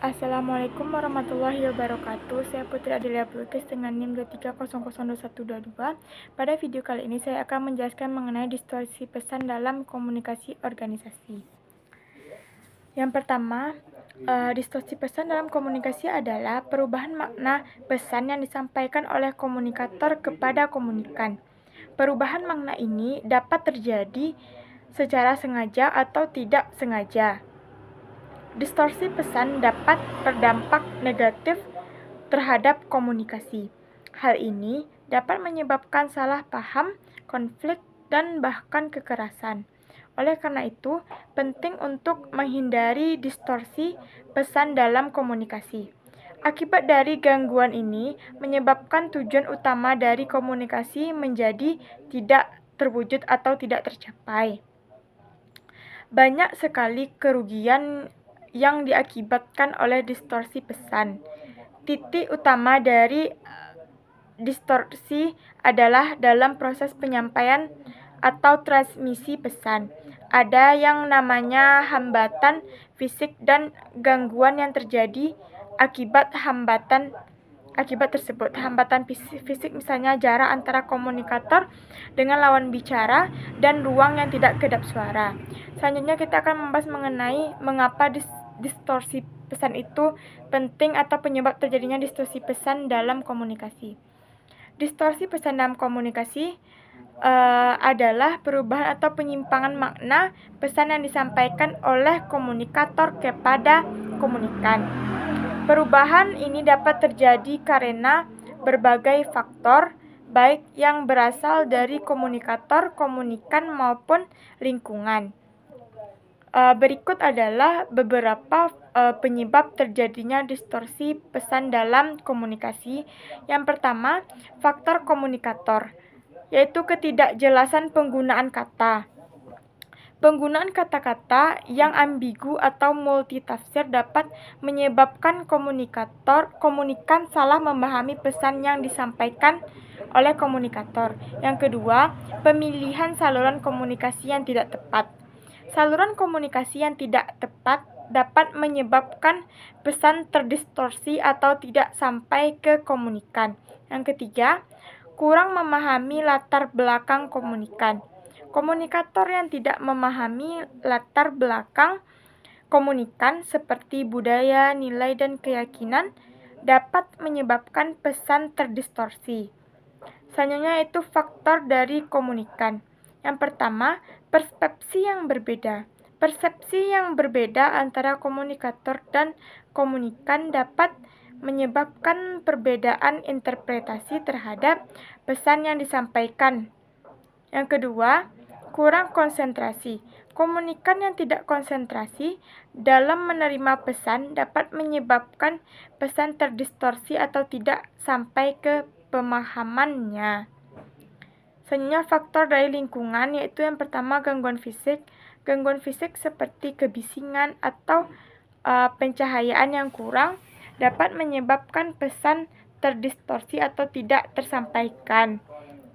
Assalamualaikum warahmatullahi wabarakatuh. Saya Putri Adelia Bulkis dengan NIM 23002122. Pada video kali ini saya akan menjelaskan mengenai distorsi pesan dalam komunikasi organisasi. Yang pertama, distorsi pesan dalam komunikasi adalah perubahan makna pesan yang disampaikan oleh komunikator kepada komunikan. Perubahan makna ini dapat terjadi secara sengaja atau tidak sengaja. Distorsi pesan dapat berdampak negatif terhadap komunikasi. Hal ini dapat menyebabkan salah paham, konflik, dan bahkan kekerasan. Oleh karena itu, penting untuk menghindari distorsi pesan dalam komunikasi. Akibat dari gangguan ini menyebabkan tujuan utama dari komunikasi menjadi tidak terwujud atau tidak tercapai. Banyak sekali kerugian yang diakibatkan oleh distorsi pesan. Titik utama dari distorsi adalah dalam proses penyampaian atau transmisi pesan. Ada yang namanya hambatan fisik dan gangguan yang terjadi akibat tersebut. Hambatan fisik misalnya jarak antara komunikator dengan lawan bicara dan ruang yang tidak kedap suara. Selanjutnya kita akan membahas mengenai mengapa distorsi pesan itu penting atau penyebab terjadinya distorsi pesan dalam komunikasi. Distorsi pesan dalam komunikasi adalah perubahan atau penyimpangan makna pesan yang disampaikan oleh komunikator kepada komunikan. Perubahan ini dapat terjadi karena berbagai faktor, baik yang berasal dari komunikator, komunikan, maupun lingkungan. Berikut adalah beberapa penyebab terjadinya distorsi pesan dalam komunikasi. Yang pertama, faktor komunikator, yaitu ketidakjelasan penggunaan kata. Penggunaan kata-kata yang ambigu atau multitafsir dapat menyebabkan komunikan salah memahami pesan yang disampaikan oleh komunikator. Yang kedua, pemilihan saluran komunikasi yang tidak tepat. Saluran komunikasi yang tidak tepat dapat menyebabkan pesan terdistorsi atau tidak sampai ke komunikan. Yang ketiga, kurang memahami latar belakang komunikan. Komunikator yang tidak memahami latar belakang komunikan seperti budaya, nilai, dan keyakinan dapat menyebabkan pesan terdistorsi. Selanjutnya itu faktor dari komunikan. Yang pertama, persepsi yang berbeda. Persepsi yang berbeda antara komunikator dan komunikan dapat menyebabkan perbedaan interpretasi terhadap pesan yang disampaikan. Yang kedua, kurang konsentrasi. Komunikan yang tidak konsentrasi dalam menerima pesan dapat menyebabkan pesan terdistorsi atau tidak sampai ke pemahamannya. Selanjutnya faktor dari lingkungan, yaitu yang pertama gangguan fisik. Gangguan fisik seperti kebisingan atau pencahayaan yang kurang dapat menyebabkan pesan terdistorsi atau tidak tersampaikan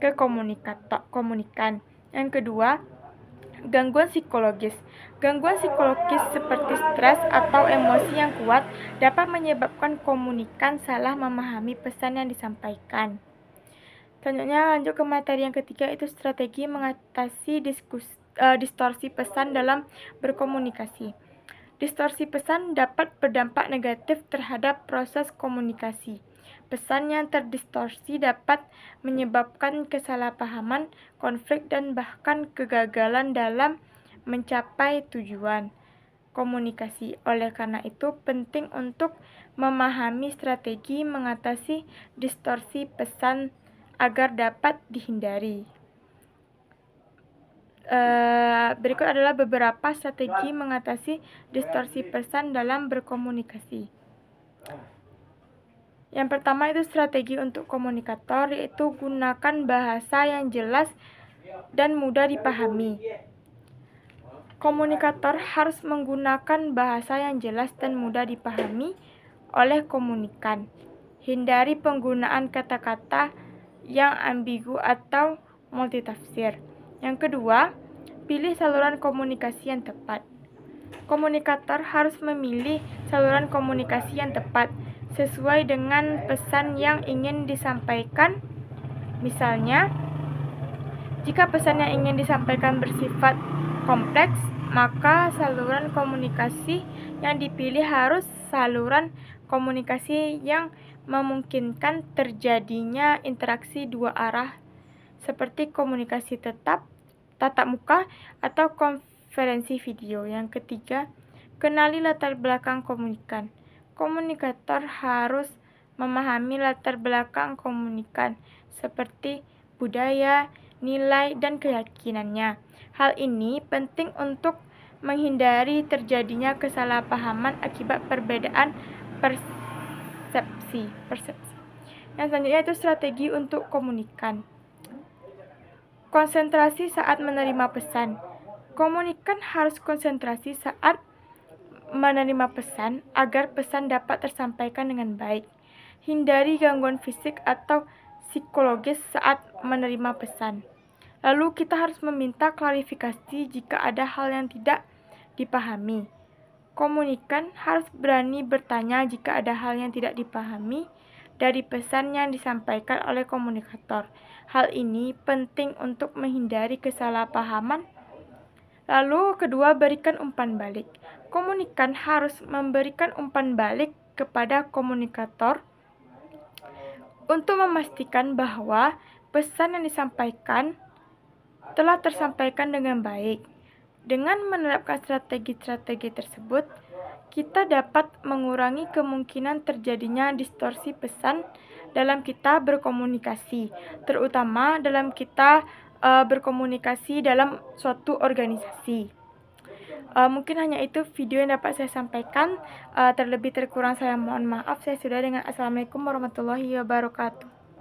ke komunikan. Yang kedua, gangguan psikologis. Gangguan psikologis seperti stres atau emosi yang kuat dapat menyebabkan komunikan salah memahami pesan yang disampaikan. Selanjutnya lanjut ke materi yang ketiga, itu strategi mengatasi distorsi pesan dalam berkomunikasi. Distorsi pesan dapat berdampak negatif terhadap proses komunikasi. Pesan yang terdistorsi dapat menyebabkan kesalahpahaman, konflik, dan bahkan kegagalan dalam mencapai tujuan komunikasi. Oleh karena itu, penting untuk memahami strategi mengatasi distorsi pesan agar dapat dihindari. Berikut adalah beberapa strategi mengatasi distorsi pesan dalam berkomunikasi. Yang pertama itu strategi untuk komunikator, yaitu gunakan bahasa yang jelas dan mudah dipahami. Komunikator harus menggunakan bahasa yang jelas dan mudah dipahami oleh komunikan. Hindari penggunaan kata-kata yang ambigu atau multitafsir. Yang kedua, pilih saluran komunikasi yang tepat. Komunikator harus memilih saluran komunikasi yang tepat sesuai dengan pesan yang ingin disampaikan. Misalnya, jika pesan yang ingin disampaikan bersifat kompleks, maka saluran komunikasi yang dipilih harus saluran komunikasi yang memungkinkan terjadinya interaksi dua arah seperti komunikasi tatap muka, atau konferensi video. Yang ketiga, kenali latar belakang komunikan. Komunikator harus memahami latar belakang komunikan seperti budaya, nilai, dan keyakinannya. Hal ini penting untuk menghindari terjadinya kesalahpahaman akibat perbedaan persepsi. Yang selanjutnya itu strategi untuk komunikan. Konsentrasi saat menerima pesan. Komunikan harus konsentrasi saat menerima pesan agar pesan dapat tersampaikan dengan baik. Hindari gangguan fisik atau psikologis saat menerima pesan. Lalu kita harus meminta klarifikasi jika ada hal yang tidak dipahami. Komunikan harus berani bertanya jika ada hal yang tidak dipahami dari pesan yang disampaikan oleh komunikator. Hal ini penting untuk menghindari kesalahpahaman. Lalu kedua, berikan umpan balik. Komunikan harus memberikan umpan balik kepada komunikator untuk memastikan bahwa pesan yang disampaikan telah tersampaikan dengan baik. Dengan menerapkan strategi-strategi tersebut, kita dapat mengurangi kemungkinan terjadinya distorsi pesan dalam kita berkomunikasi, terutama dalam kita berkomunikasi dalam suatu organisasi. Mungkin hanya itu video yang dapat saya sampaikan. Terlebih terkurang saya mohon maaf. Saya sudah dengan Assalamualaikum warahmatullahi wabarakatuh.